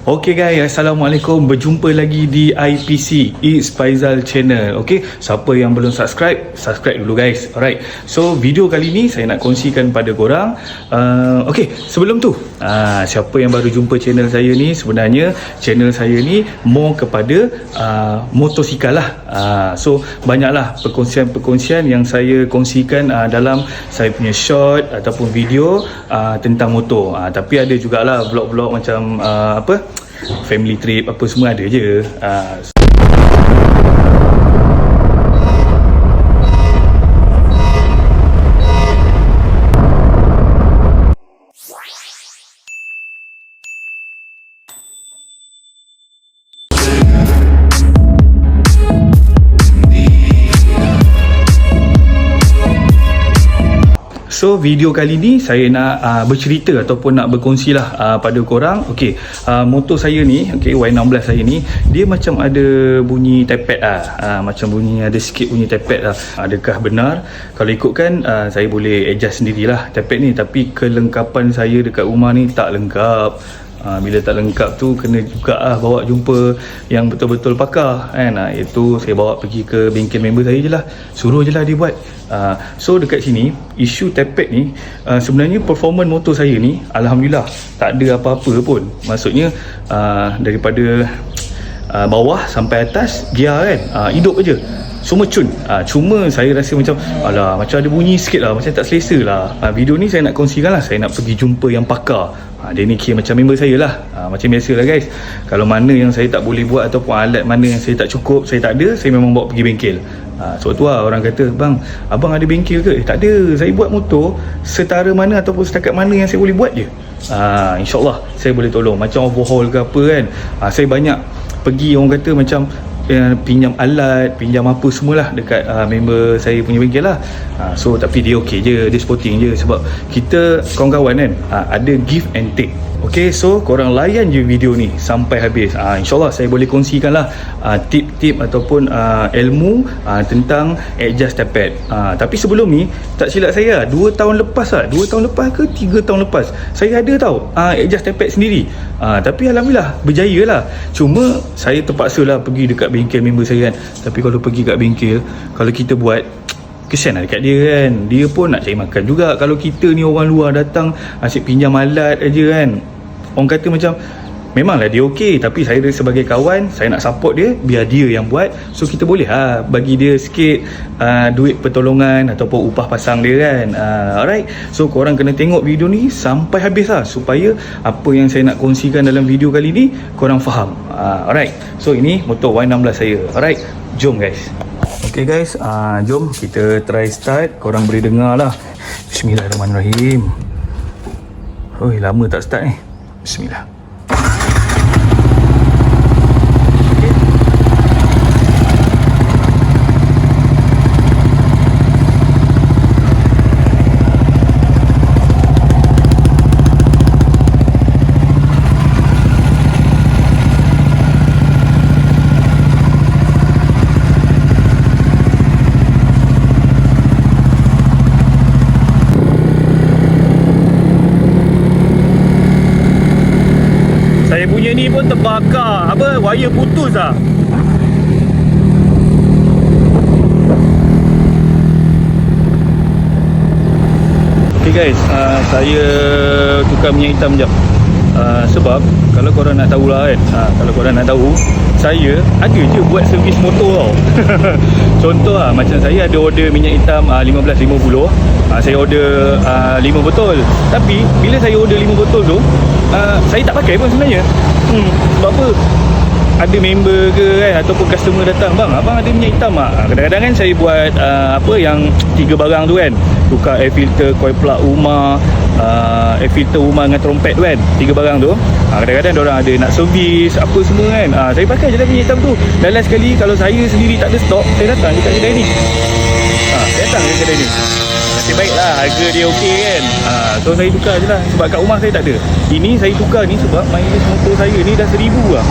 Okay guys, Assalamualaikum. Berjumpa lagi di IPC, It's Faizal Channel. Okay, siapa yang belum subscribe, subscribe dulu guys. Alright, so video kali ni saya nak kongsikan pada korang. Okay, sebelum tu siapa yang baru jumpa channel saya ni, sebenarnya channel saya ni more kepada motosikal lah. So banyaklah perkongsian-perkongsian yang saya kongsikan dalam saya punya short ataupun video tentang motor. Tapi ada jugalah vlog-vlog macam family trip apa semua ada je. So video kali ni saya nak bercerita ataupun nak berkongsi lah pada korang. Okay, motor saya ni, okay, Y16 saya ni, dia macam ada bunyi tepet lah, macam bunyi ada sikit bunyi tepet lah. Adakah benar? Kalau ikutkan saya boleh adjust sendirilah tepet ni, tapi kelengkapan saya dekat rumah ni tak lengkap. Bila tak lengkap tu kena juga bawa jumpa yang betul-betul pakar kan. Itu saya bawa pergi ke bengkel member saya je lah, suruh je lah dia buat. So dekat sini isu tepet ni, sebenarnya performance motor saya ni Alhamdulillah tak ada apa-apa pun. Maksudnya daripada bawah sampai atas gear kan hidup je, semua cun. Cuma saya rasa macam macam ada bunyi sikit lah, macam tak selesa lah. Video ni saya nak kongsikan lah, saya nak pergi jumpa yang pakar. Dia ni kira macam member saya lah. Macam biasa lah guys, kalau mana yang saya tak boleh buat ataupun alat mana yang saya tak cukup, saya tak ada, saya memang bawa pergi bengkel. Sebab tu lah orang kata, bang, abang ada bengkel ke? Tak ada, saya buat motor setara mana ataupun setakat mana yang saya boleh buat je. InsyaAllah saya boleh tolong, macam overhaul ke apa kan. Saya banyak pergi, orang kata macam pinjam alat, pinjam apa semualah dekat member saya punya bengkel lah. So tapi dia okey je, dia sporting je, sebab kita kawan-kawan kan, ada give and take. Okay, so korang layan je video ni sampai habis. InsyaAllah saya boleh kongsikan lah tip-tip ataupun ilmu tentang adjust tepet. Tapi sebelum ni, tak silap saya 2 tahun lepas lah, 2 tahun lepas ke 3 tahun lepas, saya ada tau adjust tepet sendiri. Tapi Alhamdulillah berjaya lah. Cuma saya terpaksa lah pergi dekat bengkel member saya kan. Tapi kalau pergi kat bengkel, kalau kita buat, kesian lah dekat dia kan. Dia pun nak cari makan juga. Kalau kita ni orang luar datang asyik pinjam alat aja kan, orang kata macam memanglah dia okey, tapi saya sebagai kawan, saya nak support dia, biar dia yang buat. So kita boleh bagi dia sikit duit pertolongan ataupun upah pasang dia kan. Alright, so korang kena tengok video ni sampai habis lah, supaya apa yang saya nak kongsikan dalam video kali ni korang faham. Alright, so ini motor Y16 saya. Alright, jom guys. Okay guys, jom kita try start. Korang boleh dengar lah. Bismillahirrahmanirrahim. Oi, lama tak start ni. Bismillah. Saya punya ni pun terbakar, wire putus lah. Okay guys, saya tukar minyak hitam sekejap. Sebab kalau korang nak tahu lah kan, kalau korang nak tahu, saya ada je buat servis motor tau. Contoh lah, macam saya ada order minyak hitam 1550. Saya order 5 botol. Tapi bila saya order 5 botol tu, saya tak pakai pun sebenarnya. Sebab apa? Ada member ke kan, ataupun customer datang, bang, abang ada minyak hitam tak? Kadang-kadang kan saya buat yang 3 barang tu kan, tukar air filter, coil plug rumah, air filter rumah dengan trompet tu kan, 3 barang tu. Kadang-kadang diorang ada nak servis apa semua kan, saya pakai je lah minyak hitam tu. Dan last sekali kalau saya sendiri tak ada stok, saya datang dekat kedai ni. Saya datang dekat kedai ni, nasib baik lah, harga dia okey kan. So saya tukar je lah, sebab kat rumah saya tak ada. Ini saya tukar ni sebab mileage motor saya ni dah 1000 lah.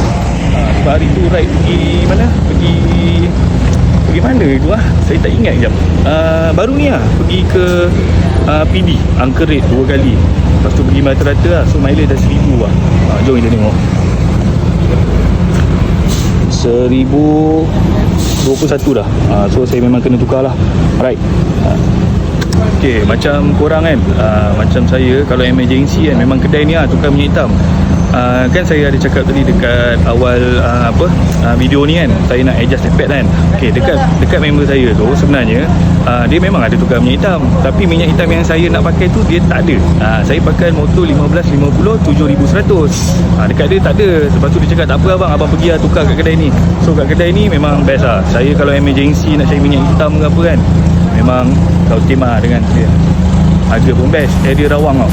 Sebab hari tu ride pergi mana, pergi mana itu saya tak ingat jap. Baru ni pergi ke PD Angker Red 2 kali. Lepas tu pergi rata-rata lah. So mileage dah 1000 lah. Jom kita tengok. 2021 dah. So saya memang kena tukar lah. Alright. Okay, macam korang kan, macam saya kalau emergency kan, memang kedai ni tukar minyak hitam. Kan saya ada cakap tadi dekat awal video ni kan, saya nak adjust pad kan. Okay, dekat member saya tu sebenarnya dia memang ada tukar minyak hitam, tapi minyak hitam yang saya nak pakai tu dia tak ada. Saya pakai motor 1550 7100. Dekat dia tak ada. Lepas tu dia cakap tak apa abang pergi tukar kat kedai ni. So kat kedai ni memang best lah. Saya kalau emergency nak cari minyak hitam ke apa kan, memang kau timah dengan dia. Harga pun best. Dia rawang tau.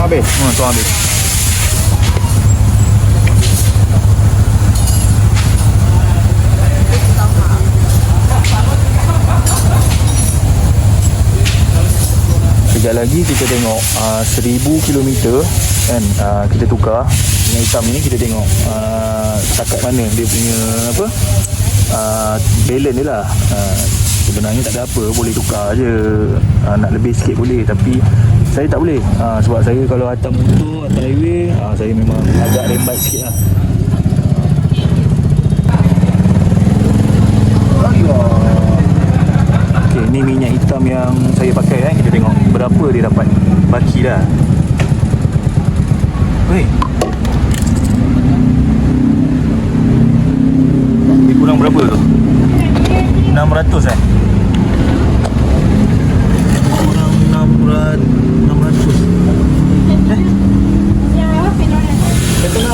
Habis. Tuang habis. Sekejap lagi kita tengok 1000 km kan, kita tukar minyak hitam ni. Kita tengok setakat mana dia punya balance dia lah. Sebenarnya tak ada apa, boleh tukar je. Nak lebih sikit boleh, tapi saya tak boleh. Sebab saya kalau hantar motor, hantar highway, saya memang agak rembat sikit lah. Okay, ni minyak hitam yang saya pakai Kita tengok berapa dia dapat baki dah. Weh, dia kurang berapa tu? 600 kurang 600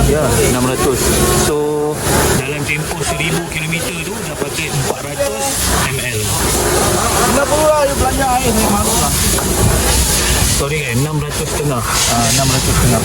ya 600. So dalam tempoh 1000 km tu dah pakai 400 ml. Kenapa lah you belanja air ni malu lah. Sorry kan, 600 setengah. 600 setengah.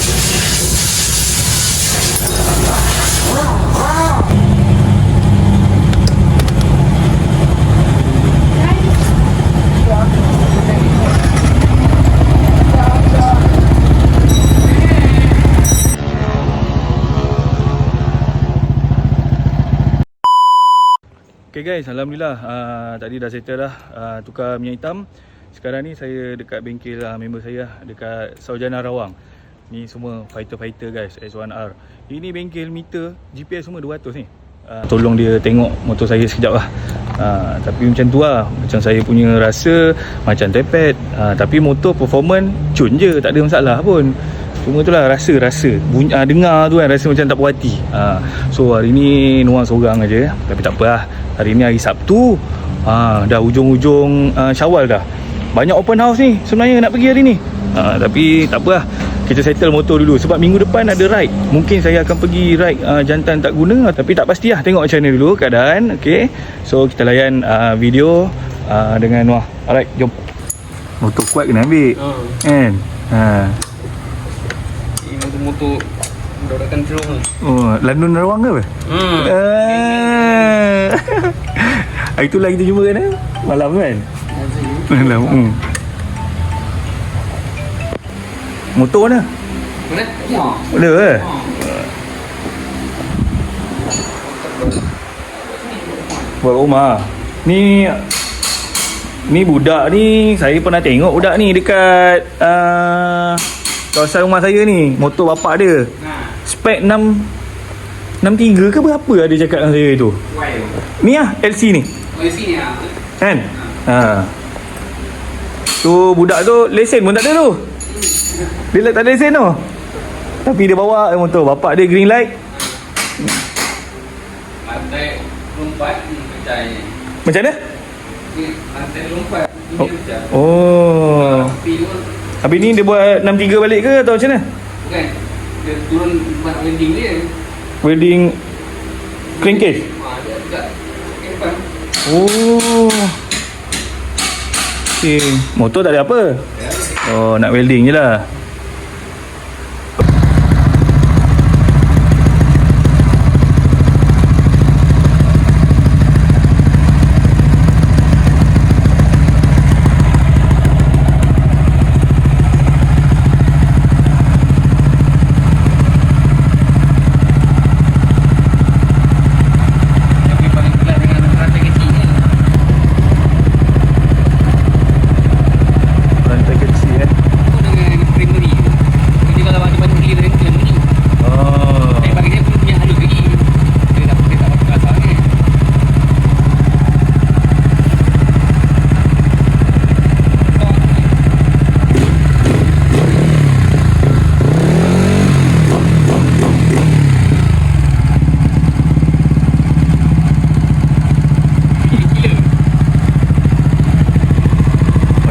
Okay guys, Alhamdulillah tadi dah settle dah tukar minyak hitam. Sekarang ni saya dekat bengkel member saya dekat Saujana Rawang. Ni semua fighter-fighter guys, S1R. Ini bengkel meter GPS semua 200 ni. Tolong dia tengok motor saya sekejap lah. Tapi macam tu lah, macam saya punya rasa macam tepet. Tapi motor performance cun je, tak ada masalah pun. Cuma tu lah rasa bunyi, dengar tu kan rasa macam tak puas hati. So hari ni Noah seorang aja, tapi tak apa lah. Hari ni hari Sabtu, dah hujung-hujung Syawal dah. Banyak open house ni sebenarnya nak pergi hari ni. Tapi tak apa lah, kita settle motor dulu. Sebab minggu depan ada ride. Mungkin saya akan pergi ride jantan tak guna, tapi tak pasti lah. Tengok macam mana dulu keadaan. Okay, so kita layan video dengan Noah. Alright, jom. Motor kuat kena ambil kan. Motor dorakan terung. Landun Rawang ke apa? Itulah kita jumpa kan malam kan? Malam. Motor mana? Mana? Ya. Ada ke? Buat rumah. Ni budak ni, saya pernah tengok budak ni dekat kawasan rumah saya ni. Motor bapak dia. Spek 63 ke berapa ada cakap dengan saya tu. Ni lah LC ni. LC ni lah. Kan? Tu budak tu lesen pun tak ada tu. Dia tak ada lesen tu. Tapi dia bawa motor bapak dia green light. Lantai lompat pecah ni. Macam mana? Lantai lompat. Oh. Habis ni dia buat 63 balik ke atau macam mana? Bukan. Dia turun buat welding dia. Welding crankcase? Dia dekat depan. Oh. Okay. Motor tak ada apa? Oh, nak welding je lah.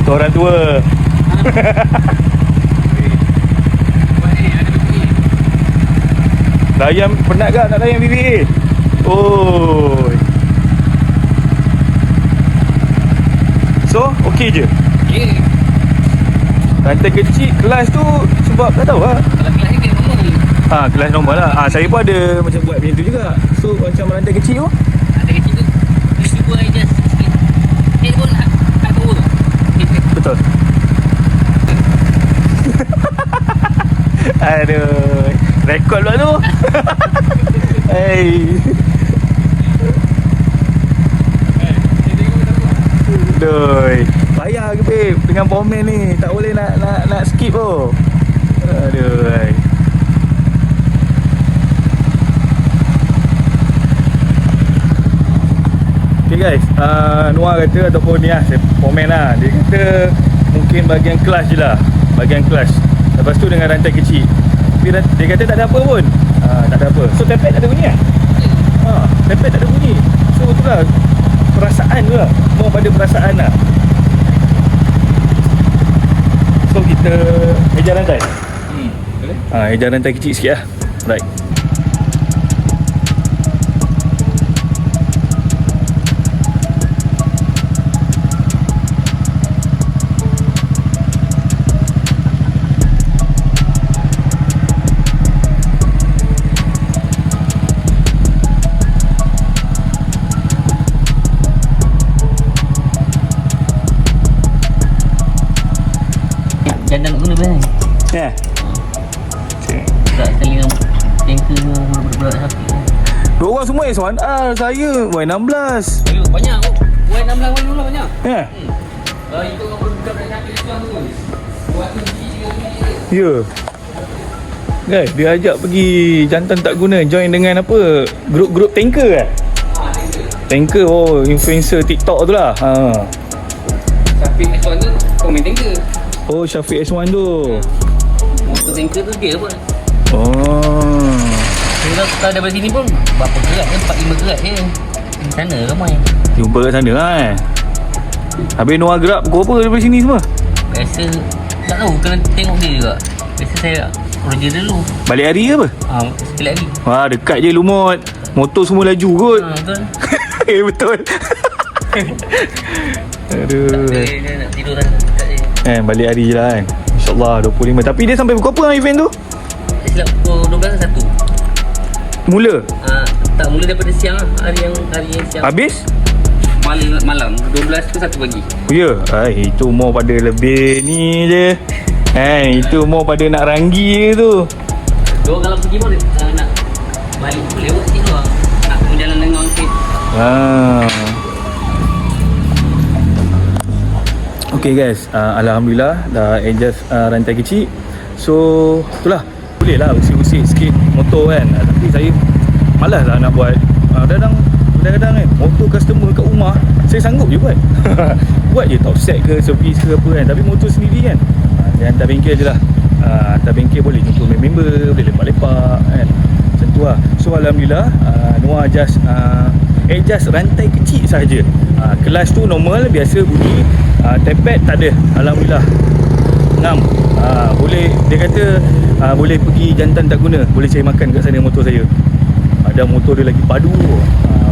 Orang tua. Layan penat tak nak layan BBA? Oh. So, okey je. Okey. Rantai kecil kelas tu sebab tak tahu lah. Kalau kelas ni dia normal. Kelas normal lah. Saya pun ada macam buat macam tu juga. So, macam rantai kecil tu. Rantai kecil tu mesti buat adjust sikit. Dia pun tak tahu tu. Betul. Aduh, rekod pula tu. Hey. Doi, payah ke babe dengan pomen ni, tak boleh nak skip tu. Aduh. Okay guys, Noah kata ataupun ni lah, saya komen lah. Dia kata mungkin bahagian kelas je lah, bahagian kelas. Lepas tu dengan rantai kecil. Tapi dia kata tak ada apa pun. Tak ada apa. So tempet tak ada bunyi lah. Tempet tak ada bunyi. So tu lah, perasaan tu lah. More pada perasaan lah. So kita ejar rantai. Boleh? Ejar rantai kecil sikit lah. Right. Jangan nak guna boleh. Ya. Okay. Tak sekali dengan tanker budak-budak sapi. Dua orang semua S1. Saya Y16. Banyak kot. Y16 Y16 banyak. Ya. Itu orang budak-budak sapi S1 tu. Buat tu biji. Ya. Guys, dia ajak pergi jantan tak guna, join dengan apa? Grup-grup tanker kan? Tanker. Tanker, oh, influencer TikTok tu lah. Sapi S1 tu komen tanker. Oh, Syafiq S1 tu. Motor tanker tu dia apa? Oh. Kalau daripada sini pun berapa gerak je? 4-5 gerak je. Di sana ramai. Jumpa kat sana lah Habis Noah gerak pukul apa daripada sini semua? Biasa tak tahu, kena tengok dia juga. Biasa saya kerja dulu. Balik hari ke apa? Sekali hari. Wah, dekat je Lumut. Motor semua laju kot. Betul. Betul. Aduh. Dia nak tidur dah dekat je. Balik hari je lah kan. InsyaAllah 25. Tapi dia sampai pukul apa lah event tu? Silap pukul 12 1. Mula? Tak, mula daripada siang lah. Hari yang siang. Habis? Malam 12 ke 1 pagi. Oh ya? Itu more pada lebih ni je. Itu more pada nak ranggi je tu. Dia kalau pergi pun nak balik pun lewat situ lah. Nak berjalan dengan sikit. Okay guys, Alhamdulillah dah adjust rantai kecil. So itulah, boleh lah usik-usik sikit motor kan. Tapi saya malas lah nak buat. Kadang-kadang kan motor customer kat rumah saya sanggup je buat. Buat je top set ke, service ke apa kan. Tapi motor sendiri kan, dia hantar bengkel je lah. Hantar bengkel boleh jumpa member, boleh lepak-lepak kan. Macam tu lah. So Alhamdulillah Noah adjust rantai kecil sahaja. Kelas tu normal, biasa bunyi. Tempet tak ada. Alhamdulillah. Ngam. boleh, dia kata boleh pergi jantan tak guna, boleh cari makan kat sana motor saya. Ada motor dia lagi padu.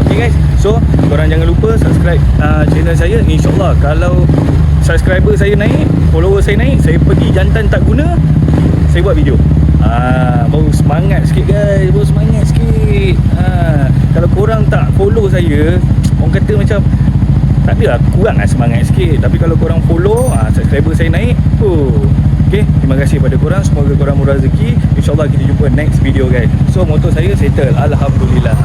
Okay guys, so korang jangan lupa subscribe channel saya. InsyaAllah kalau subscriber saya naik, follower saya naik, saya pergi jantan tak guna, saya buat video. Baru semangat sikit guys, baru semangat sikit. Kalau korang tak follow saya, orang kata macam tak ada lah, kurang lah semangat sikit. Tapi kalau korang follow, subscriber saya naik. Okay, terima kasih pada korang. Semoga korang murah rezeki. InsyaAllah kita jumpa next video guys. So motor saya settle, Alhamdulillah.